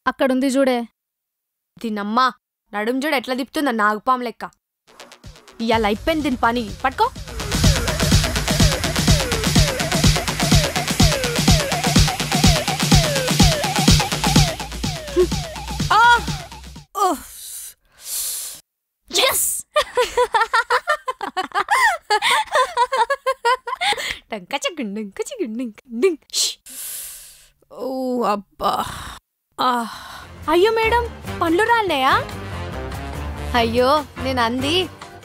అక్కడుంది చూడే. దీనమ్మా నడుం చూడు ఎట్లా తిప్పుతుందా నాగుపాం లెక్క. ఇవాళ అయిపోయింది దీని పని. పట్టుకో. అబ్బా. అయ్యో మేడం, పండ్లు రాలినాయా? అయ్యో నేను అంది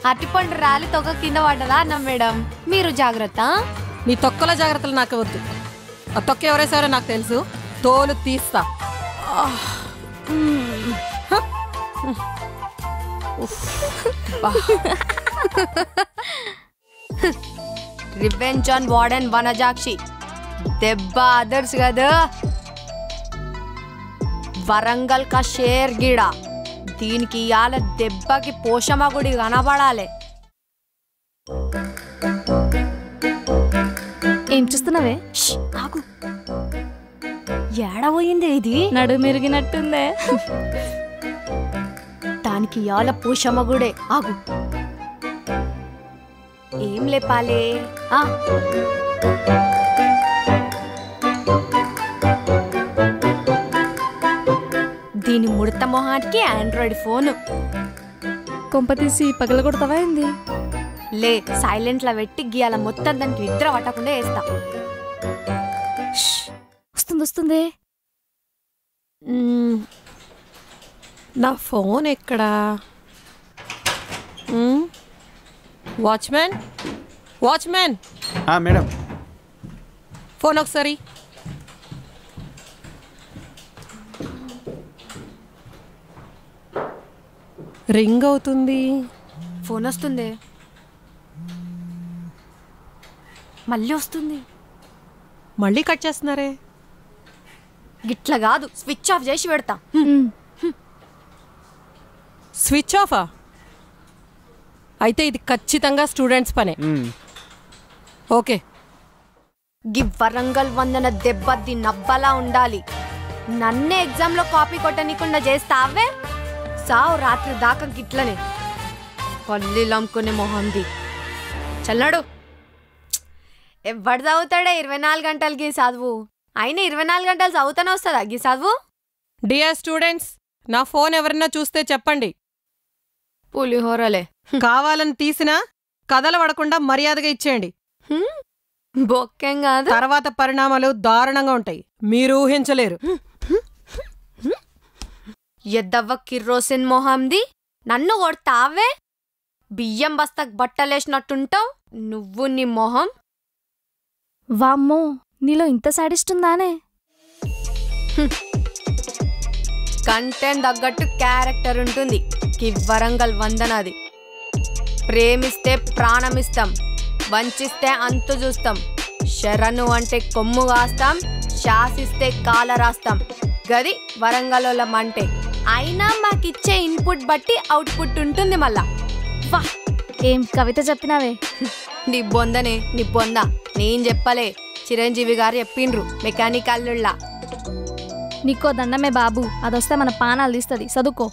అరటిపండు రాలి తొక్క కింద పడ్డదా అన్నా మేడం. మీరు జాగ్రత్త. మీ తొక్కల జాగ్రత్తలు నాకు వద్దు. ఆ తొక్క ఎవరేసారో నాకు తెలుసు. తోలు తీస్తా. Revenge on warden Vanajakshi. దెబ్బ అదర్స్ కదా. వరంగల్ కా షేర్ గిడ. దీనికి ఇయాల దెబ్బకి పోషమ్మ గుడి కనబడాలి. ఏం చూస్తున్నావే? ఆగు. ఏడబోయింది ఇది? నడు మెరిగినట్టుందే. దానికి ఇయాల పోషమ్మ గుడే. ఆగు. ఏం లేపాలే? దీని ముడత మొహానికి ఆండ్రాయిడ్ ఫోను. కొంపతీసి పగల కొడతావా ఏంది? లే, సైలెంట్ లా పెట్టి గీయాల మొత్తం దానికి నిద్ర పట్టకుండా వేస్తా. వస్తుంది. నా ఫోన్ ఎక్కడా? వాచ్మెన్ మేడం, ఫోన్ ఒకసారి. రింగ్ అవుతుంది. ఫోన్ వస్తుంది, మళ్ళీ వస్తుంది. మళ్ళీ కట్ చేస్తున్నారే. గిట్లా కాదు, స్విచ్ ఆఫ్ చేసి పెడతా. స్విచ్ ఆఫా? అయితే ఇది ఖచ్చితంగా స్టూడెంట్స్ పనే. ఓకే. గి వరంగల్ వందన దెబ్బది నవ్వలా ఉండాలి. నన్నే ఎగ్జామ్లో కాపీ కొట్టనీకుండా చేస్తావే. సావు రాత్రి దాకా గిట్లనే పల్లీలు అమ్ముకునే మొహంది. చల్లడు. ఎవడు చదువుతాడే 24 గంటలు గీ చదువు? అయినా 24 గంటలు చదువుతానే వస్తుందా గీ చదువు? డియర్ స్టూడెంట్స్, నా ఫోన్ ఎవరన్నా చూస్తే చెప్పండి. పులిహోరలే. కావాలని తీసినా కథలు పడకుండా మర్యాదగా ఇచ్చేయండి. బొక్కేం కాదు. తర్వాత పరిణామాలు దారుణంగా ఉంటాయి, మీరు ఊహించలేరు. ఎద్దవ్వ కిర్రోసిన్ మొహంది. నన్ను కొడతావే. బియ్యం బస్తకు బట్టలేసినట్టుంటావు నువ్వు. నీ మొహం. వామ్మో, నీలో ఇంత సాడిస్తుందానే? కంటెంట్ తగ్గట్టు క్యారెక్టర్ ఉంటుంది కి వరంగల్ వందనది. ప్రేమిస్తే ప్రాణమిస్తాం, వంచిస్తే అంతు చూస్తాం. శరణు అంటే కొమ్ము కాస్తాం, శాసిస్తే కాల రాస్తాం. గది వరంగల్ అంటే. అయినా మాకిచ్చే ఇన్పుట్ బట్టి అవుట్పుట్ ఉంటుంది మళ్ళా. వా, ఏం కవిత చెప్పినావే? నీ బొందనే, నీ బొంద. నేను చెప్పలే, చిరంజీవి గారు చెప్పిండ్రు మెకానిక్ అల్లుళ్ళ. నీకో దండమే బాబు, అదొస్తే మన పానాలు తీస్తుంది. చదువుకో.